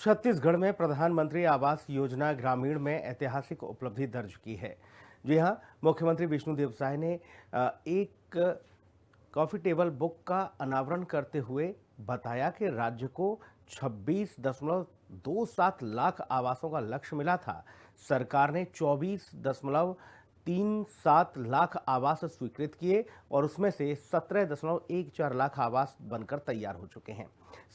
छत्तीसगढ़ में प्रधानमंत्री आवास योजना ग्रामीण में ऐतिहासिक उपलब्धि दर्ज की है। जी हां, मुख्यमंत्री विष्णुदेव साय ने एक कॉफी टेबल बुक का अनावरण करते हुए बताया कि राज्य को 26.27 लाख आवासों का लक्ष्य मिला था। सरकार ने 24.37 लाख आवास स्वीकृत किए और उसमें से 17.14 लाख आवास बनकर तैयार हो चुके हैं।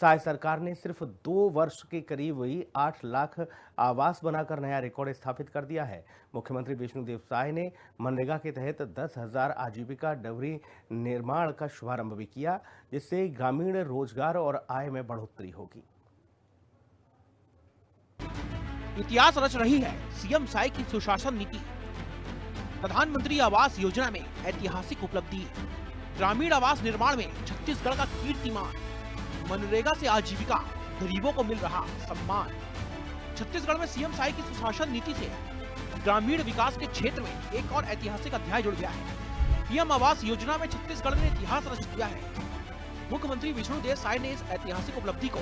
साय सरकार ने सिर्फ 2 वर्ष के करीब ही 8 लाख आवास बनाकर नया रिकॉर्ड स्थापित कर दिया है। मुख्यमंत्री विष्णुदेव साय ने मनरेगा के तहत 10,000 आजीविका डबरी निर्माण का शुभारंभ भी किया, जिससे ग्रामीण रोजगार और आय में बढ़ोतरी होगी। इतिहास रच रही है सीएम साय की सुशासन नीति। प्रधानमंत्री आवास योजना में ऐतिहासिक उपलब्धि, ग्रामीण आवास निर्माण में छत्तीसगढ़ का कीर्तिमान, मनरेगा से आजीविका, गरीबों को मिल रहा सम्मान। छत्तीसगढ़ में सीएम साय की सुशासन नीति से ग्रामीण विकास के क्षेत्र में एक और ऐतिहासिक अध्याय जुड़ गया है। पीएम आवास योजना में छत्तीसगढ़ ने इतिहास रच दिया है। मुख्यमंत्री विष्णुदेव साय ने इस ऐतिहासिक उपलब्धि को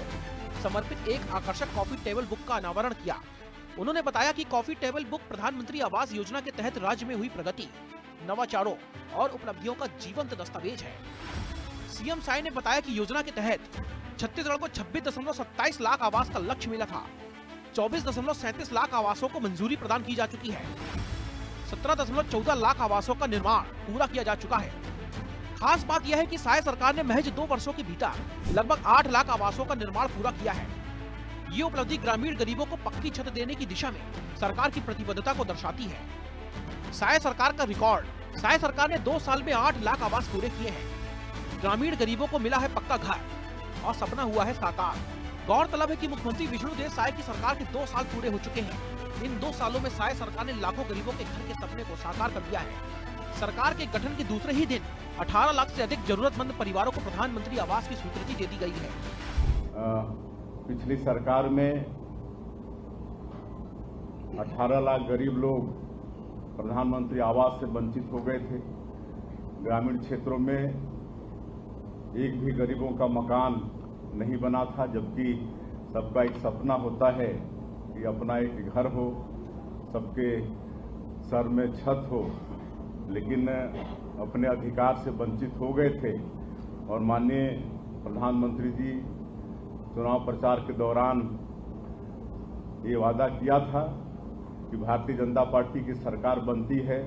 समर्पित एक आकर्षक कॉफी टेबल बुक का अनावरण किया। उन्होंने बताया कि कॉफी टेबल बुक प्रधानमंत्री आवास योजना के तहत राज्य में हुई प्रगति, नवाचारों और उपलब्धियों का जीवंत दस्तावेज है। सीएम साय ने बताया कि योजना के तहत छत्तीसगढ़ को 26.27 लाख आवास का लक्ष्य मिला था। 24.37 लाख आवासों को मंजूरी प्रदान की जा चुकी है। 17.14 लाख आवासों का निर्माण पूरा किया जा चुका है। खास बात यह है कि साय सरकार ने महज 2 वर्षों के भीतर लगभग 8 लाख आवासों का निर्माण पूरा किया है। ये उपलब्धि ग्रामीण गरीबों को पक्की छत देने की दिशा में सरकार की प्रतिबद्धता को दर्शाती है। साय सरकार का रिकॉर्ड, साय सरकार ने 2 साल में 8 लाख आवास पूरे किए हैं। ग्रामीण गरीबों को मिला है पक्का घर और सपना हुआ है साकार। गौरतलब है कि मुख्यमंत्री विष्णुदेव साय की सरकार के 2 साल पूरे हो चुके हैं। इन 2 सालों में साय सरकार ने लाखों गरीबों के घर के सपने को साकार कर दिया है। सरकार के गठन के दूसरे ही दिन 18 लाख से अधिक जरूरतमंद परिवारों को प्रधानमंत्री आवास की स्वीकृति दे दी गई है। पिछली सरकार में 18 लाख गरीब लोग प्रधानमंत्री आवास से वंचित हो गए थे। ग्रामीण क्षेत्रों में एक भी गरीबों का मकान नहीं बना था, जबकि सबका एक सपना होता है कि अपना एक घर हो, सबके सर में छत हो, लेकिन अपने अधिकार से वंचित हो गए थे। और माननीय प्रधानमंत्री जी चुनाव प्रचार के दौरान ये वादा किया था कि भारतीय जनता पार्टी की सरकार बनती है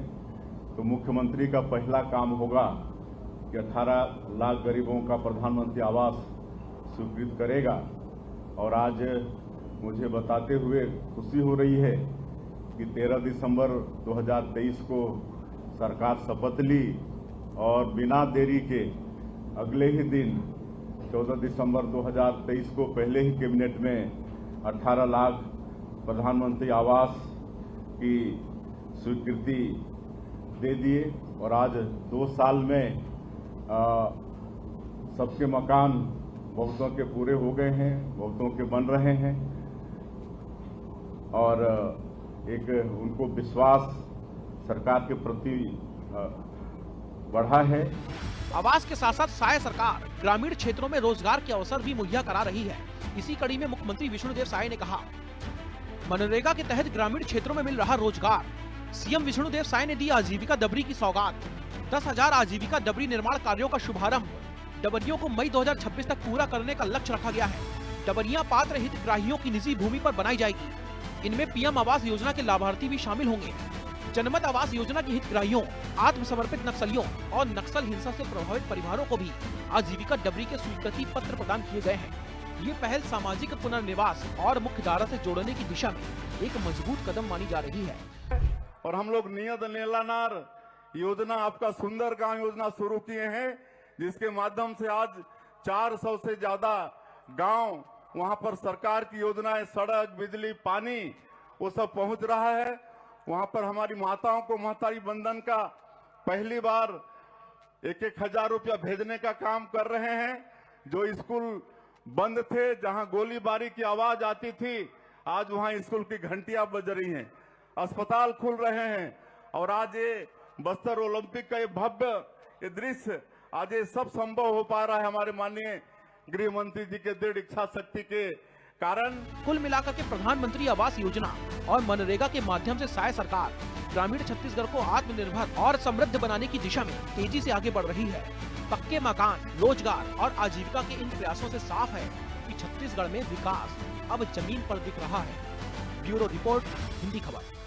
तो मुख्यमंत्री का पहला काम होगा कि 18 लाख गरीबों का प्रधानमंत्री आवास स्वीकृत करेगा। और आज मुझे बताते हुए खुशी हो रही है कि 13 दिसंबर 2023 को सरकार शपथ ली और बिना देरी के अगले ही दिन 14 दिसंबर 2023 को पहले ही कैबिनेट में 18 लाख प्रधानमंत्री आवास की स्वीकृति दे दिए। और आज 2 साल में सबके मकान बहुतों के पूरे हो गए हैं, बहुतों के बन रहे हैं और एक उनको विश्वास सरकार के प्रति बढ़ा है। आवास के साथ साथ साय सरकार ग्रामीण क्षेत्रों में रोजगार के अवसर भी मुहैया करा रही है। इसी कड़ी में मुख्यमंत्री विष्णुदेव साय ने कहा, मनरेगा के तहत ग्रामीण क्षेत्रों में मिल रहा रोजगार। सीएम विष्णुदेव साय ने दी आजीविका डबरी की सौगात। 10,000 आजीविका डबरी निर्माण कार्यों का शुभारंभ। डबरियों को मई 2026 तक पूरा करने का लक्ष्य रखा गया है। डबरियां पात्र हितग्राहियों की निजी भूमि पर बनाई जाएगी। इनमें पीएम आवास योजना के लाभार्थी भी शामिल होंगे। जनमत आवास योजना के हितग्राहियों, आत्मसमर्पित नक्सलियों और नक्सल हिंसा से प्रभावित परिवारों को भी आजीविका डबरी के स्वीकृति पत्र प्रदान किए गए हैं। ये पहल सामाजिक पुनर्निवास और मुख्य धारा से जोड़ने की दिशा में एक मजबूत कदम मानी जा रही है। और हम लोग नियत नीलानार योजना, आपका सुंदर गांव योजना शुरू किए हैं, जिसके माध्यम से आज 400 से ज्यादा गांव, वहां पर सरकार की योजनाएं, सड़क, बिजली, पानी, वो सब पहुंच रहा है। वहां पर हमारी माताओं को महतारी बंधन का पहली बार 1-1 हजार रुपया भेजने का काम कर रहे हैं। जो स्कूल बंद थे, जहां गोलीबारी की आवाज आती थी, आज वहां स्कूल की घंटियां बज रही हैं, अस्पताल खुल रहे हैं। और आज ये बस्तर ओलंपिक का ये भव्य ये दृश्य, आज ये सब संभव हो पा रहा है हमारे माननीय गृह मंत्री जी के दृढ़ इच्छा शक्ति के कारण कुल मिलाकर के प्रधानमंत्री आवास योजना और मनरेगा के माध्यम से साय सरकार ग्रामीण छत्तीसगढ़ को आत्मनिर्भर और समृद्ध बनाने की दिशा में तेजी से आगे बढ़ रही है। पक्के मकान, रोजगार और आजीविका के इन प्रयासों से साफ है कि छत्तीसगढ़ में विकास अब जमीन पर दिख रहा है। ब्यूरो रिपोर्ट, हिंदी खबर।